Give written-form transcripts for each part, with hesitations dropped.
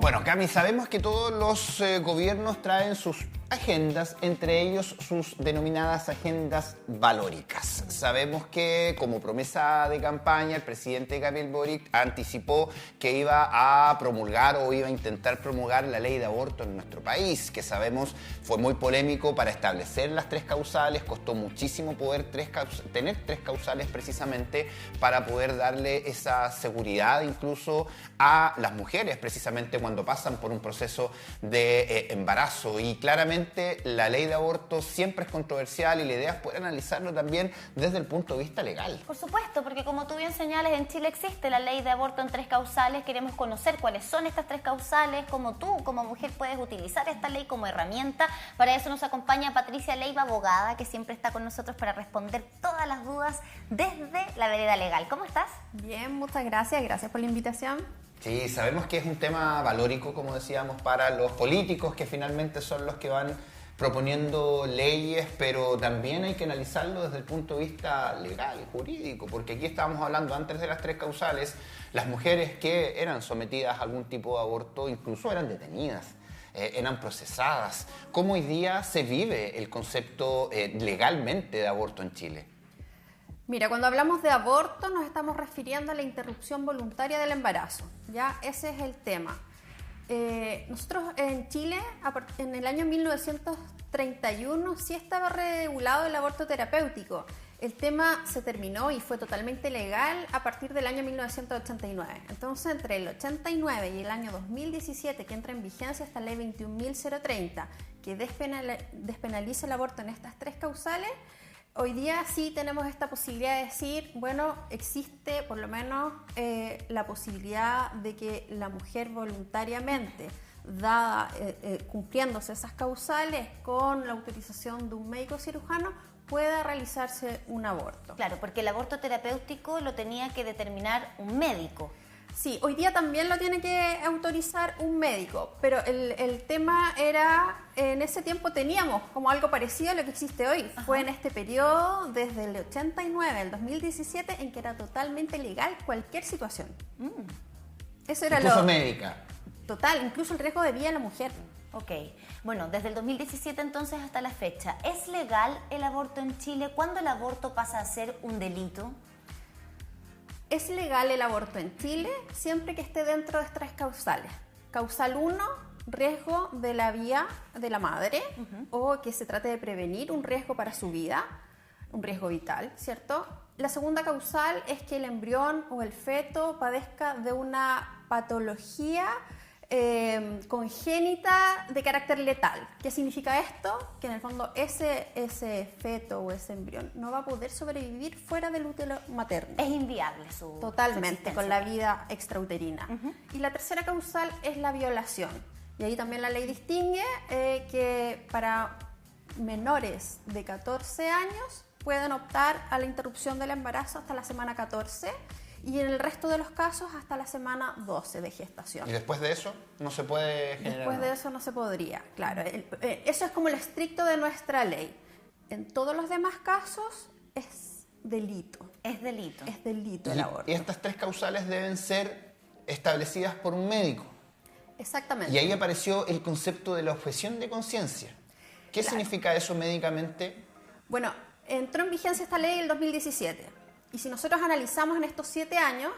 Bueno, Cami, sabemos que todos los gobiernos traen sus agendas, entre ellos sus denominadas agendas valóricas. Sabemos que como promesa de campaña el presidente Gabriel Boric anticipó que iba a promulgar o iba a intentar promulgar la ley de aborto en nuestro país, que sabemos fue muy polémico para establecer las tres causales, costó muchísimo poder tener tres causales precisamente para poder darle esa seguridad incluso a las mujeres precisamente cuando pasan por un proceso de embarazo. Y claramente la ley de aborto siempre es controversial y la idea es poder analizarlo también desde el punto de vista legal. Por supuesto, porque como tú bien señalas, en Chile existe la ley de aborto en tres causales. Queremos conocer cuáles son estas tres causales, cómo tú como mujer puedes utilizar esta ley como herramienta. Para eso nos acompaña Patricia Leiva, abogada, que siempre está con nosotros para responder todas las dudas desde la vereda legal. ¿Cómo estás? Bien, muchas gracias. Gracias por la invitación. Sí, sabemos que es un tema valórico, como decíamos, para los políticos que finalmente son los que van proponiendo leyes, pero también hay que analizarlo desde el punto de vista legal, jurídico, porque aquí estábamos hablando antes de las tres causales, las mujeres que eran sometidas a algún tipo de aborto incluso eran detenidas. Eran procesadas. ¿Cómo hoy día se vive el concepto legalmente de aborto en Chile? Mira, cuando hablamos de aborto nos estamos refiriendo a la interrupción voluntaria del embarazo, ¿ya? Ese es el tema. Nosotros en Chile, en el año 1931, sí estaba regulado el aborto terapéutico. El tema se terminó y fue totalmente legal a partir del año 1989. Entonces, entre el 89 y el año 2017, que entra en vigencia esta ley 21.030, que despenaliza el aborto en estas tres causales, hoy día sí tenemos esta posibilidad de decir, bueno, existe por lo menos la posibilidad de que la mujer voluntariamente, cumpliéndose esas causales con la autorización de un médico cirujano, pueda realizarse un aborto. Claro, porque el aborto terapéutico lo tenía que determinar un médico. Sí, hoy día también lo tiene que autorizar un médico, pero el tema era, en ese tiempo teníamos como algo parecido a lo que existe hoy. Ajá. Fue en este periodo, desde el 89 al 2017, en que era totalmente legal cualquier situación. Eso era incluso médica. Total, incluso el riesgo de vida de la mujer. Ok, bueno, desde el 2017 entonces hasta la fecha, ¿es legal el aborto en Chile? ¿Cuándo el aborto pasa a ser un delito? Es legal el aborto en Chile siempre que esté dentro de tres causales. Causal 1, riesgo de la vía de la madre, o que se trate de prevenir un riesgo para su vida, un riesgo vital, ¿cierto? La segunda causal es que el embrión o el feto padezca de una patología congénita de carácter letal. ¿Qué significa esto? Que en el fondo ese feto o ese embrión no va a poder sobrevivir fuera del útero materno. Es inviable su Totalmente, con la vida extrauterina. Y la tercera causal es la violación. Y ahí también la ley distingue que para menores de 14 años pueden optar a la interrupción del embarazo hasta la semana 14 y en el resto de los casos hasta la semana 12 de gestación. ¿Y después de eso no se puede generar? Después de eso no se podría, claro. Eso es como lo estricto de nuestra ley. En todos los demás casos es delito. Es delito. Es delito el aborto. Y estas tres causales deben ser establecidas por un médico. Exactamente. Y ahí apareció el concepto de la objeción de conciencia. ¿Qué significa eso médicamente? Bueno, entró en vigencia esta ley en el 2017. Y si nosotros analizamos en estos 7 años,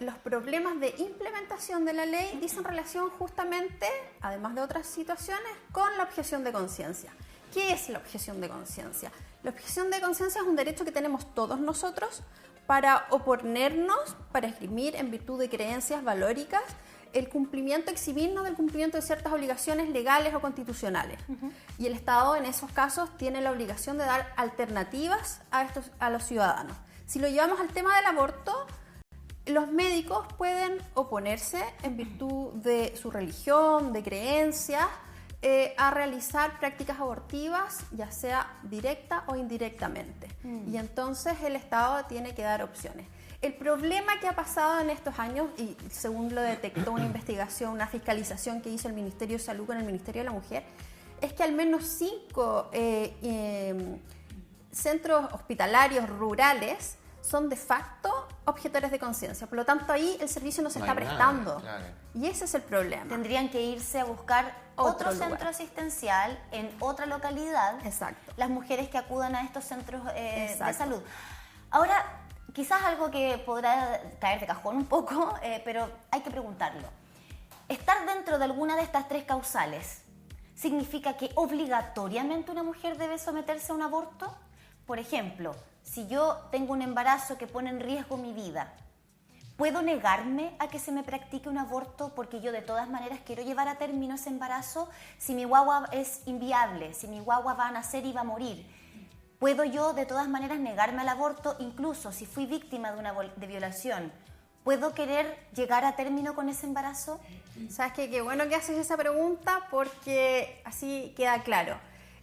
los problemas de implementación de la ley dicen relación justamente, además de otras situaciones, con la objeción de conciencia. ¿Qué es la objeción de conciencia? La objeción de conciencia es un derecho que tenemos todos nosotros para oponernos, para esgrimir en virtud de creencias valóricas, el cumplimiento, exhibirnos del cumplimiento de ciertas obligaciones legales o constitucionales. Y el Estado en esos casos tiene la obligación de dar alternativas a los ciudadanos. Si lo llevamos al tema del aborto, los médicos pueden oponerse en virtud de su religión, de creencias, a realizar prácticas abortivas, ya sea directa o indirectamente. Y entonces el Estado tiene que dar opciones. El problema que ha pasado en estos años, y según lo detectó una investigación, una fiscalización que hizo el Ministerio de Salud con el Ministerio de la Mujer, es que al menos 5 centros hospitalarios rurales son de facto objetores de conciencia. Por lo tanto, ahí el servicio no se No está hay nada, prestando. claro. Y ese es el problema. Tendrían que irse a buscar Otro otro lugar. centro asistencial en otra localidad. Exacto. Las mujeres que acudan a estos centros de Exacto. salud. Ahora, quizás algo que podrá caer de cajón un poco, pero hay que preguntarlo. ¿Estar dentro de alguna de estas tres causales significa que obligatoriamente una mujer debe someterse a un aborto? Por ejemplo, si yo tengo un embarazo que pone en riesgo mi vida, ¿puedo negarme a que se me practique un aborto porque yo de todas maneras quiero llevar a término ese embarazo? Si mi guagua es inviable, si mi guagua va a nacer y va a morir, ¿puedo yo de todas maneras negarme al aborto incluso si fui víctima de violación? ¿Puedo querer llegar a término con ese embarazo? ¿Sabes qué? Qué bueno que haces esa pregunta porque así queda claro.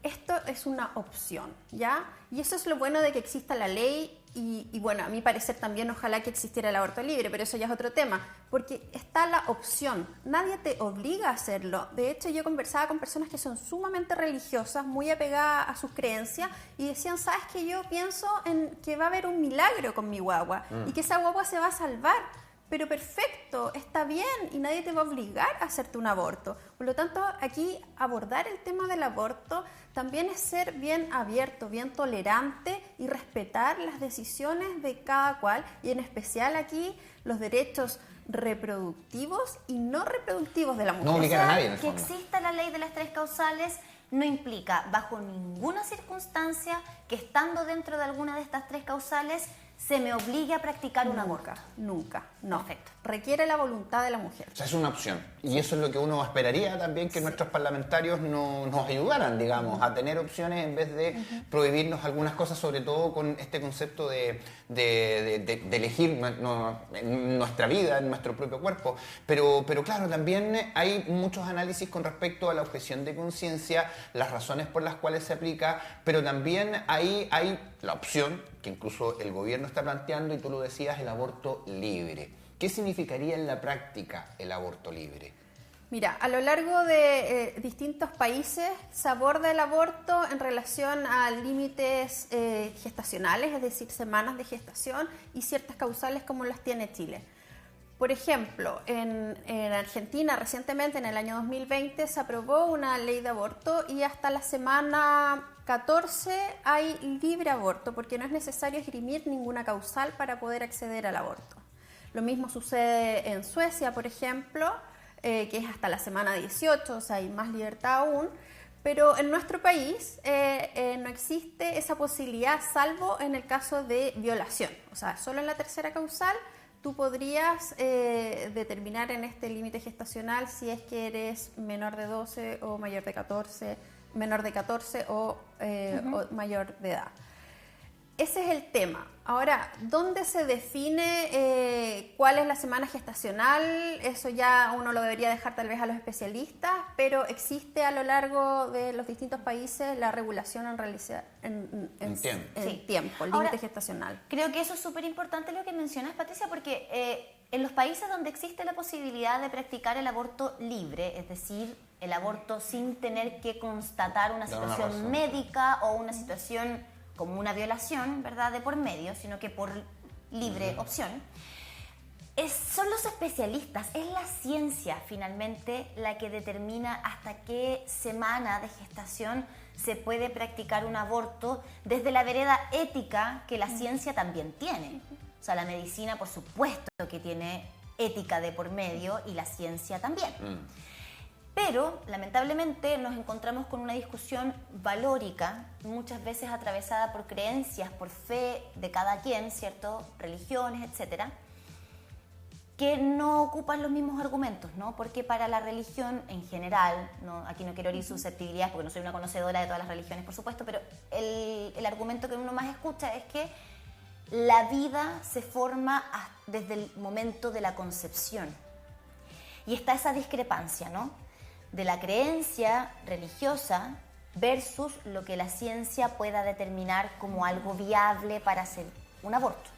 Esto es una opción, ¿ya? Y eso es lo bueno de que exista la ley y bueno, a mi parecer también ojalá que existiera el aborto libre, pero eso ya es otro tema, porque está la opción, nadie te obliga a hacerlo. De hecho, yo conversaba con personas que son sumamente religiosas, muy apegadas a sus creencias y decían, ¿sabes qué? Yo pienso en que va a haber un milagro con mi guagua y que esa guagua se va a salvar. Pero perfecto, está bien y nadie te va a obligar a hacerte un aborto. Por lo tanto, aquí abordar el tema del aborto también es ser bien abierto, bien tolerante y respetar las decisiones de cada cual y en especial aquí los derechos reproductivos y no reproductivos de la mujer. No obligar a nadie en el Que fondo. exista la ley de las tres causales no implica bajo ninguna circunstancia que estando dentro de alguna de estas tres causales se me obligue a practicar un aborto. Nunca, no. Perfecto. Requiere la voluntad de la mujer. O sea, es una opción. Y eso es lo que uno esperaría también, que nuestros parlamentarios nos ayudaran, digamos, a tener opciones en vez de prohibirnos algunas cosas, sobre todo con este concepto de elegir nuestra vida, en nuestro propio cuerpo. Pero claro, también hay muchos análisis con respecto a la objeción de conciencia, las razones por las cuales se aplica, pero también hay la opción, que incluso el gobierno está planteando, y tú lo decías, el aborto libre. ¿Qué significaría en la práctica el aborto libre? Mira, a lo largo de distintos países se aborda el aborto en relación a límites gestacionales, es decir, semanas de gestación y ciertas causales como las tiene Chile. Por ejemplo, en Argentina recientemente, en el año 2020, se aprobó una ley de aborto y hasta la semana 14 hay libre aborto porque no es necesario esgrimir ninguna causal para poder acceder al aborto. Lo mismo sucede en Suecia, por ejemplo, que es hasta la semana 18, o sea, hay más libertad aún. Pero en nuestro país no existe esa posibilidad, salvo en el caso de violación. O sea, solo en la tercera causal tú podrías determinar en este límite gestacional si es que eres menor de 12 o mayor de 14, menor de 14 o mayor de edad. Ese es el tema. Ahora, ¿dónde se define cuál es la semana gestacional? Eso ya uno lo debería dejar tal vez a los especialistas, pero existe a lo largo de los distintos países la regulación en tiempo, el límite gestacional. Creo que eso es súper importante lo que mencionas, Patricia, porque en los países donde existe la posibilidad de practicar el aborto libre, es decir, el aborto sin tener que constatar una situación médica o una situación como una violación, ¿verdad?, de por medio, sino que por libre opción, son los especialistas, es la ciencia finalmente la que determina hasta qué semana de gestación se puede practicar un aborto desde la vereda ética que la ciencia también tiene. O sea, la medicina, por supuesto, que tiene ética de por medio y la ciencia también. Pero, lamentablemente, nos encontramos con una discusión valórica, muchas veces atravesada por creencias, por fe de cada quien, ¿cierto? Religiones, etcétera, que no ocupan los mismos argumentos, ¿no? Porque para la religión en general, ¿no? Aquí no quiero herir susceptibilidades porque no soy una conocedora de todas las religiones, por supuesto, pero el argumento que uno más escucha es que la vida se forma desde el momento de la concepción. Y está esa discrepancia, ¿no?, de la creencia religiosa versus lo que la ciencia pueda determinar como algo viable para hacer un aborto.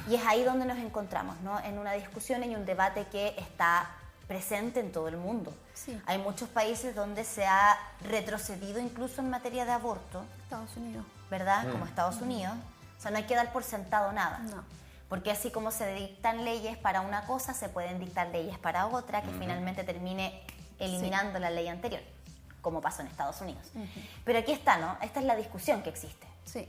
Y es ahí donde nos encontramos, ¿no?, en una discusión y un debate que está presente en todo el mundo. Sí. Hay muchos países donde se ha retrocedido incluso en materia de aborto. Estados Unidos. ¿Verdad? Como Estados Unidos. O sea, no hay que dar por sentado nada. No. Porque así como se dictan leyes para una cosa, se pueden dictar leyes para otra, que finalmente termine eliminando la ley anterior, como pasó en Estados Unidos. Pero aquí está, ¿no? Esta es la discusión que existe. Sí.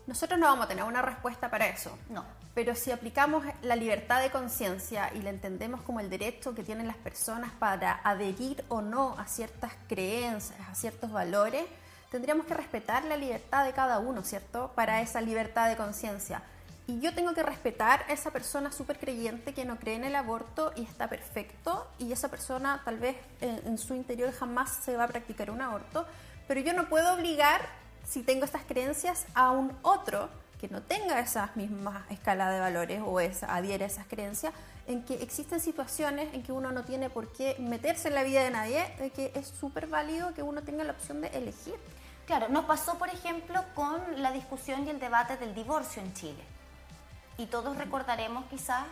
Nosotros no vamos a tener una respuesta para eso. No. Pero si aplicamos la libertad de conciencia y la entendemos como el derecho que tienen las personas para adherir o no a ciertas creencias, a ciertos valores, tendríamos que respetar la libertad de cada uno, ¿cierto? Para esa libertad de conciencia. Y yo tengo que respetar a esa persona súper creyente que no cree en el aborto y está perfecto, y esa persona tal vez en su interior jamás se va a practicar un aborto, pero yo no puedo obligar, si tengo estas creencias, a un otro que no tenga esas mismas escalas de valores o adhiere a esas creencias, en que existen situaciones en que uno no tiene por qué meterse en la vida de nadie, de que es súper válido que uno tenga la opción de elegir. Claro, nos pasó, por ejemplo, con la discusión y el debate del divorcio en Chile. Y todos recordaremos quizás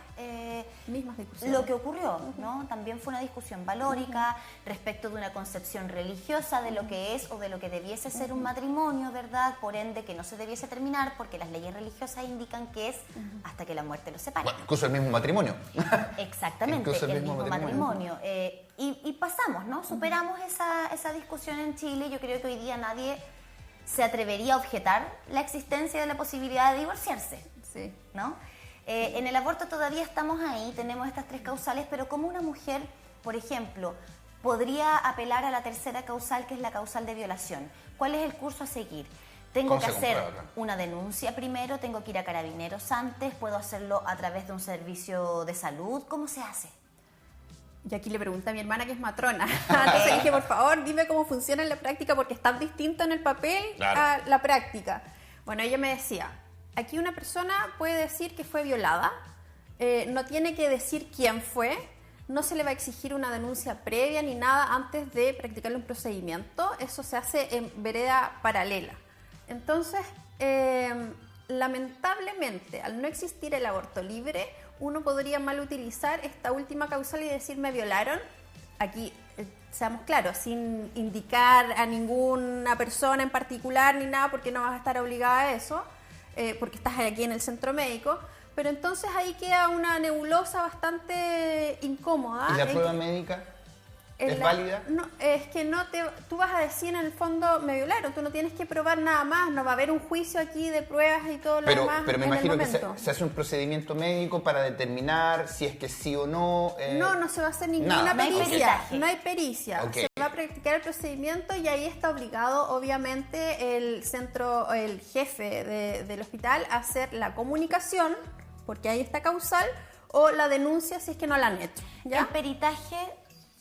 Mismas discusiones. lo que ocurrió, ¿no? También fue una discusión valórica respecto de una concepción religiosa de lo que es o de lo que debiese ser un matrimonio, ¿verdad? Por ende, que no se debiese terminar porque las leyes religiosas indican que es hasta que la muerte los separe. Bueno, incluso el mismo matrimonio. Exactamente, Incluso el mismo matrimonio. Y pasamos, ¿no? Superamos esa discusión en Chile. Yo creo que hoy día nadie se atrevería a objetar la existencia de la posibilidad de divorciarse. Sí. ¿No? En el aborto todavía estamos ahí, tenemos estas tres causales, pero como una mujer, por ejemplo, podría apelar a la tercera causal, que es la causal de violación. ¿Cuál es el curso a seguir? Tengo que hacer una denuncia primero, tengo que ir a Carabineros antes, puedo hacerlo a través de un servicio de salud. ¿Cómo se hace? Y aquí le pregunté a mi hermana, que es matrona. Entonces dije, por favor, dime cómo funciona en la práctica, porque es tan distinto en el papel a la práctica. Bueno, ella me decía, aquí una persona puede decir que fue violada, no tiene que decir quién fue, no se le va a exigir una denuncia previa ni nada antes de practicarle un procedimiento, eso se hace en vereda paralela. Entonces, lamentablemente, al no existir el aborto libre, uno podría mal utilizar esta última causal y decir me violaron. Aquí, seamos claros, sin indicar a ninguna persona en particular ni nada, porque no vas a estar obligada a eso, porque estás aquí en el centro médico, pero entonces ahí queda una nebulosa bastante incómoda. ¿Y la prueba médica es válida? No, es que tú vas a decir en el fondo me violaron, tú no tienes que probar nada más, no va a haber un juicio aquí de pruebas y todo lo demás. Pero me imagino que se hace un procedimiento médico para determinar si es que sí o no. No se va a hacer ninguna pericia, no hay pericia. Okay. Se va a practicar el procedimiento y ahí está obligado, obviamente, el jefe del hospital a hacer la comunicación, porque ahí está causal, o la denuncia si es que no la han hecho. ¿Ya? El peritaje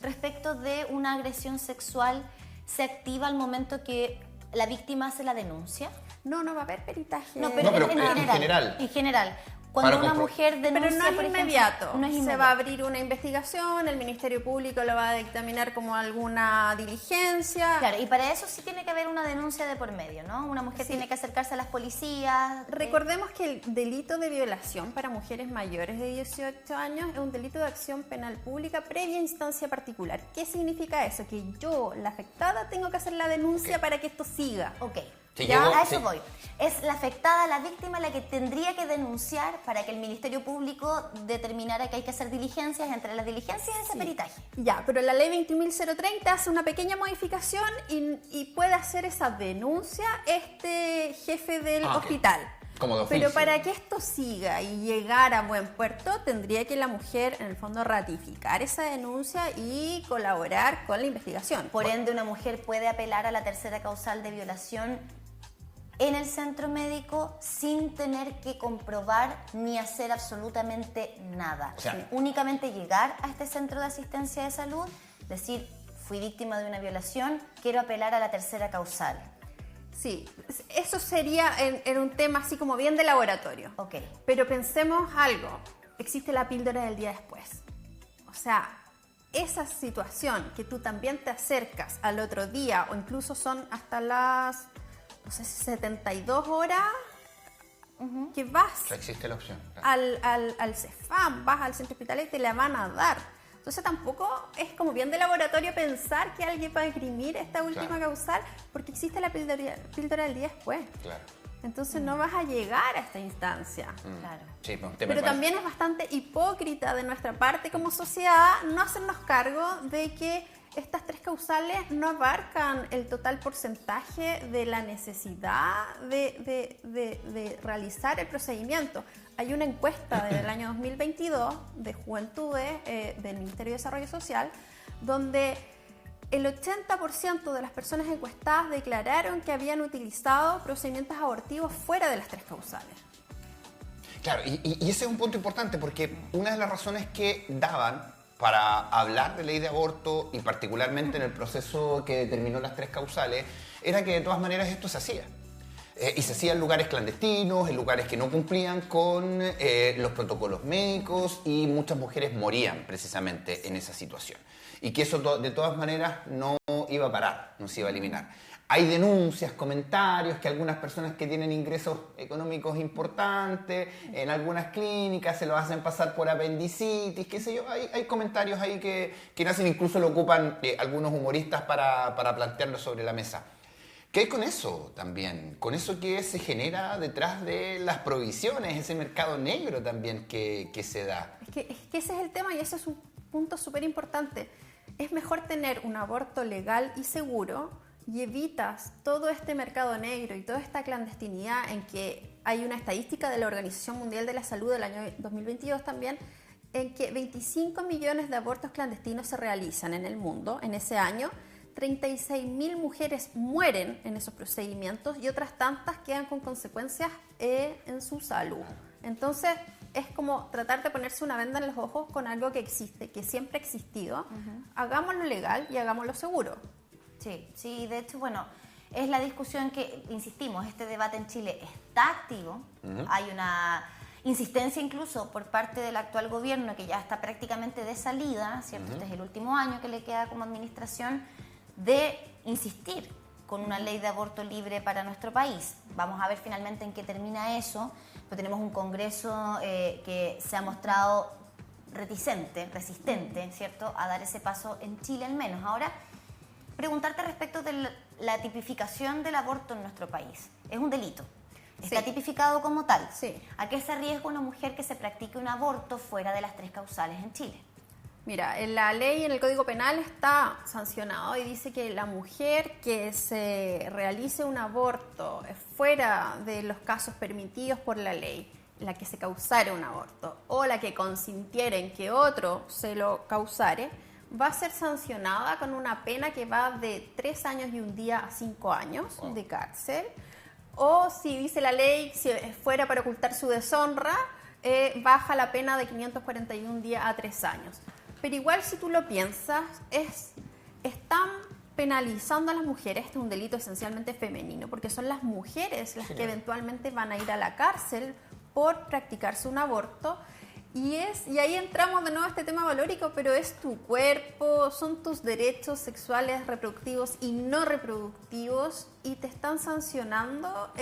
respecto de una agresión sexual se activa al momento que la víctima hace la denuncia. No va a haber peritaje. No, pero en general. En general. Cuando una mujer denuncia, pero no es por inmediato. Ejemplo, no es inmediato. Se va a abrir una investigación, el Ministerio Público lo va a dictaminar como alguna diligencia. Claro, y para eso sí tiene que haber una denuncia de por medio, ¿no? Una mujer tiene que acercarse a las policías. Recordemos que el delito de violación para mujeres mayores de 18 años es un delito de acción penal pública previa instancia particular. ¿Qué significa eso? Que yo, la afectada, tengo que hacer la denuncia para que esto siga. Ok. Sí, A eso voy. Es la afectada, la víctima, la que tendría que denunciar para que el Ministerio Público determinara que hay que hacer diligencias. Entre las diligencias ese peritaje. Ya, pero la ley 20.030 hace una pequeña modificación y puede hacer esa denuncia este jefe del hospital. Como de oficio. Pero para que esto siga y llegar a buen puerto, tendría que la mujer, en el fondo, ratificar esa denuncia y colaborar con la investigación. Por ende, una mujer puede apelar a la tercera causal de violación en el centro médico sin tener que comprobar ni hacer absolutamente nada. O sea, únicamente llegar a este centro de asistencia de salud, decir, fui víctima de una violación, quiero apelar a la tercera causal. Sí, eso sería en un tema así como bien de laboratorio. Ok. Pero pensemos algo, existe la píldora del día después. O sea, esa situación que tú también te acercas al otro día, o incluso son hasta las, no sé, 72 horas, que vas O sea, existe la opción. Claro. al CEFAM, vas al centro hospitalario y te la van a dar. Entonces tampoco es como bien de laboratorio pensar que alguien va a esgrimir esta última causal, porque existe la píldora del día después. Claro. Entonces no vas a llegar a esta instancia. Claro. Sí, pues, un tema Pero igual. también es bastante hipócrita de nuestra parte como sociedad no hacernos cargo de que estas tres causales no abarcan el total porcentaje de la necesidad de realizar el procedimiento. Hay una encuesta del año 2022 de Juventudes del Ministerio de Desarrollo Social donde el 80% de las personas encuestadas declararon que habían utilizado procedimientos abortivos fuera de las tres causales. Claro, y ese es un punto importante porque una de las razones que daban para hablar de ley de aborto y particularmente en el proceso que determinó las tres causales era que de todas maneras esto se hacía. Y se hacía en lugares clandestinos, en lugares que no cumplían con los protocolos médicos y muchas mujeres morían precisamente en esa situación. Y que eso de todas maneras no iba a parar, no se iba a eliminar. Hay denuncias, comentarios, que algunas personas que tienen ingresos económicos importantes, en algunas clínicas se los hacen pasar por apendicitis, qué sé yo. Hay comentarios ahí que nacen, incluso lo ocupan algunos humoristas para plantearlo sobre la mesa. ¿Qué hay con eso también? Con eso que se genera detrás de las provisiones, ese mercado negro también que se da. Es que ese es el tema y ese es un punto súper importante. Es mejor tener un aborto legal y seguro y evitas todo este mercado negro y toda esta clandestinidad en que hay una estadística de la Organización Mundial de la Salud del año 2022 también, en que 25 millones de abortos clandestinos se realizan en el mundo en ese año. 36.000 mujeres mueren en esos procedimientos y otras tantas quedan con consecuencias en su salud. Entonces, es como tratar de ponerse una venda en los ojos con algo que existe, que siempre ha existido. Hagámoslo legal y hagámoslo seguro. Sí, de hecho, bueno, es la discusión que, insistimos, este debate en Chile está activo. Hay una insistencia incluso por parte del actual gobierno que ya está prácticamente de salida, ¿cierto? Este es el último año que le queda como administración, de insistir con una ley de aborto libre para nuestro país. Vamos a ver finalmente en qué termina eso, pero tenemos un Congreso que se ha mostrado resistente, ¿cierto?, a dar ese paso en Chile al menos. Ahora, preguntarte respecto de la tipificación del aborto en nuestro país. Es un delito. Está tipificado como tal. Sí. ¿A qué se arriesga una mujer que se practique un aborto fuera de las tres causales en Chile? Mira, en la ley, en el Código Penal está sancionado y dice que la mujer que se realice un aborto fuera de los casos permitidos por la ley, la que se causara un aborto o la que consintiera en que otro se lo causare, va a ser sancionada con una pena que va de 3 años y un día a 5 años de cárcel. O si dice la ley, si fuera para ocultar su deshonra, baja la pena de 541 días a 3 años. Pero igual si tú lo piensas, están penalizando a las mujeres. Este es un delito esencialmente femenino, porque son las mujeres las que eventualmente van a ir a la cárcel por practicarse un aborto. Y ahí entramos de nuevo a este tema valórico, pero es tu cuerpo, son tus derechos sexuales, reproductivos y no reproductivos, y te están sancionando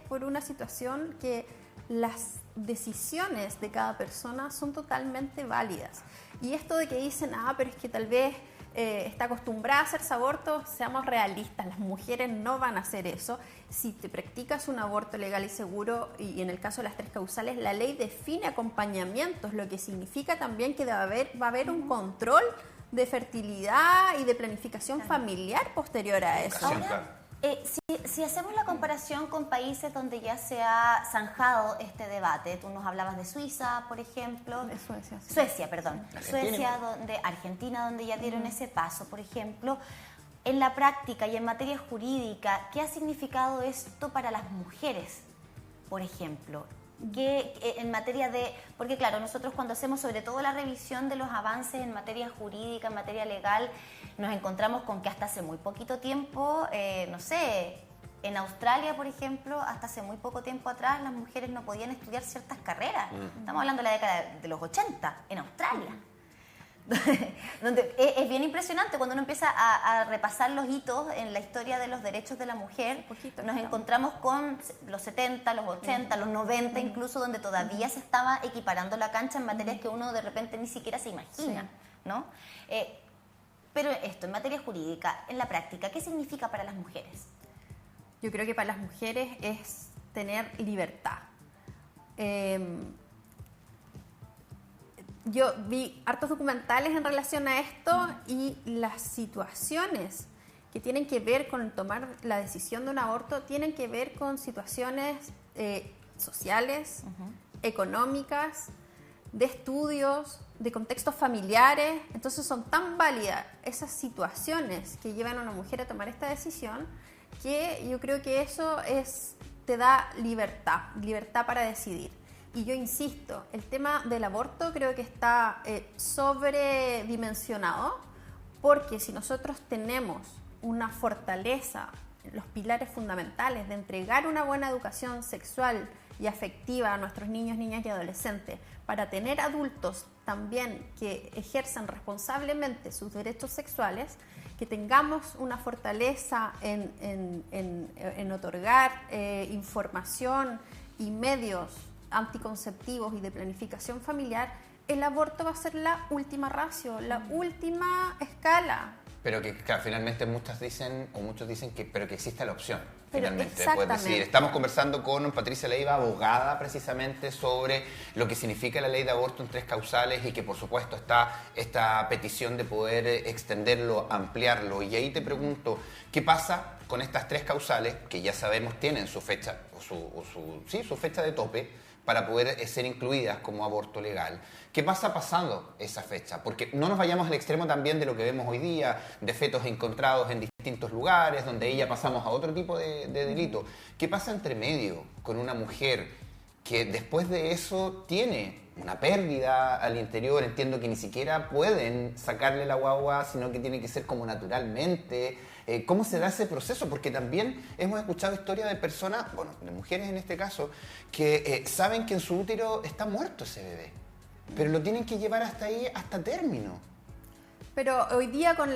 por una situación que las decisiones de cada persona son totalmente válidas. Y esto de que dicen, pero es que tal vez está acostumbrada a hacerse aborto, seamos realistas, las mujeres no van a hacer eso. Si te practicas un aborto legal y seguro, y en el caso de las tres causales, la ley define acompañamientos, lo que significa también que va a haber un control de fertilidad y de planificación familiar posterior a eso. Ahora, si hacemos la comparación con países donde ya se ha zanjado este debate, tú nos hablabas de Suiza, por ejemplo. De Suecia. Sí. Suecia, perdón. Argentina. Argentina, donde ya dieron ese paso, por ejemplo. En la práctica y en materia jurídica, ¿qué ha significado esto para las mujeres, por ejemplo? Que en materia de... Porque claro, nosotros cuando hacemos sobre todo la revisión de los avances en materia jurídica, en materia legal, nos encontramos con que hasta hace muy poquito tiempo, no sé, en Australia, por ejemplo, hasta hace muy poco tiempo atrás las mujeres no podían estudiar ciertas carreras. Estamos hablando de la década de los 80, en Australia. Donde es bien impresionante cuando uno empieza a repasar los hitos en la historia de los derechos de la mujer. Nos encontramos con los 70, los 80, los 90 incluso, donde todavía se estaba equiparando la cancha en materias que uno de repente ni siquiera se imagina, ¿no? Pero esto, en materia jurídica, en la práctica, ¿qué significa para las mujeres? Yo creo que para las mujeres es tener libertad. Yo vi hartos documentales en relación a esto y las situaciones que tienen que ver con tomar la decisión de un aborto tienen que ver con situaciones sociales, económicas, de estudios, de contextos familiares. Entonces son tan válidas esas situaciones que llevan a una mujer a tomar esta decisión que yo creo que eso te da libertad para decidir. Y yo insisto, el tema del aborto creo que está sobredimensionado, porque si nosotros tenemos una fortaleza, los pilares fundamentales de entregar una buena educación sexual y afectiva a nuestros niños, niñas y adolescentes, para tener adultos también que ejerzan responsablemente sus derechos sexuales, que tengamos una fortaleza en otorgar información y medios anticonceptivos y de planificación familiar, el aborto va a ser la última ratio, la última escala. Pero que claro, finalmente muchos dicen que exista la opción. Pero finalmente, exactamente. puedes decir, estamos conversando con Patricia Leiva, abogada precisamente sobre lo que significa la ley de aborto en 3 causales y que por supuesto está esta petición de poder extenderlo, ampliarlo. Y ahí te pregunto, ¿qué pasa con estas 3 causales que ya sabemos tienen su fecha, su fecha de tope para poder ser incluidas como aborto legal? ¿Qué pasa pasando esa fecha? Porque no nos vayamos al extremo también de lo que vemos hoy día, de fetos encontrados en distintos lugares, donde ahí ya pasamos a otro tipo de delito. ¿Qué pasa entre medio con una mujer que después de eso tiene una pérdida al interior? Entiendo que ni siquiera pueden sacarle la guagua, sino que tiene que ser como naturalmente. ¿Cómo se da ese proceso? Porque también hemos escuchado historias de personas, bueno, de mujeres en este caso, que saben que en su útero está muerto ese bebé, pero lo tienen que llevar hasta ahí, hasta término. Pero hoy día con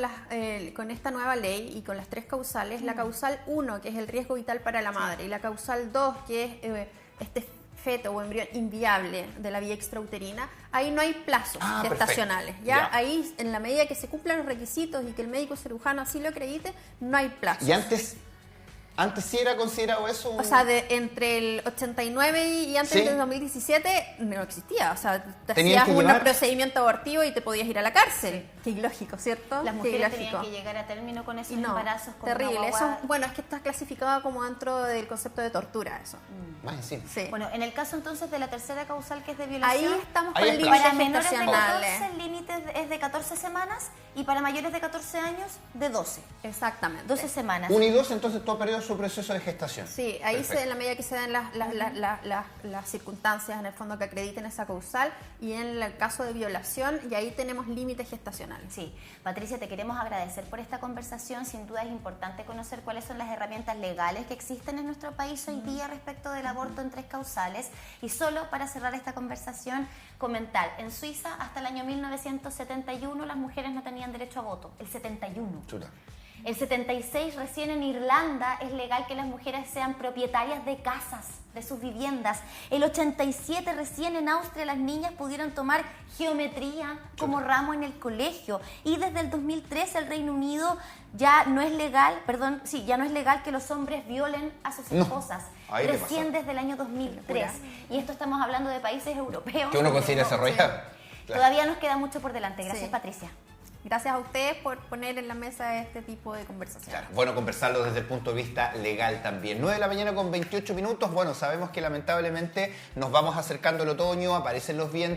esta nueva ley y con las 3 causales, la causal 1, que es el riesgo vital para la madre, y la causal 2, que es este feto o embrión inviable de la vía extrauterina, ahí no hay plazos gestacionales. ¿Ya? Ahí, en la medida que se cumplan los requisitos y que el médico cirujano así lo acredite, no hay plazos. ¿Y antes sí era considerado eso? O sea, entre el 89 y antes del 2017 no existía. O sea, te hacías un procedimiento abortivo y te podías ir a la cárcel. Qué ilógico, ¿cierto? Las mujeres tenían que llegar a término con esos embarazos. Con terrible. Eso, bueno, es que está clasificado como dentro del concepto de tortura, eso. Sí. Bueno, en el caso entonces de la tercera causal, que es de violación, ahí estamos con límites para menores de gestacionales. 14 el límite es de 14 semanas y para mayores de 14 años de 12. Exactamente. 12 semanas. 1 y 2, entonces tú has perdido su proceso de gestación. Sí, ahí en la medida que se den las circunstancias en el fondo que acrediten esa causal, y en el caso de violación, y ahí tenemos límites gestacionales. Sí, Patricia, te queremos agradecer por esta conversación. Sin duda es importante conocer cuáles son las herramientas legales que existen en nuestro país hoy día respecto del aborto en 3 causales. Y solo para cerrar esta conversación, comentar, en Suiza hasta el año 1971 las mujeres no tenían derecho a voto, el 71. Chuta. El 76 recién en Irlanda es legal que las mujeres sean propietarias de casas, de sus viviendas. El 87 recién en Austria las niñas pudieron tomar geometría como ramo en el colegio. Y desde el 2003 el Reino Unido ya no es legal, que los hombres violen a sus esposas. Recién desde el año 2003. Y esto estamos hablando de países europeos. Que uno considera desarrollado. Claro. Todavía nos queda mucho por delante. Gracias, Patricia. Gracias a ustedes por poner en la mesa este tipo de conversaciones. Claro, bueno, conversarlo desde el punto de vista legal también. 9 de la mañana con 28 minutos. Bueno, sabemos que lamentablemente nos vamos acercando al otoño, aparecen los vientos.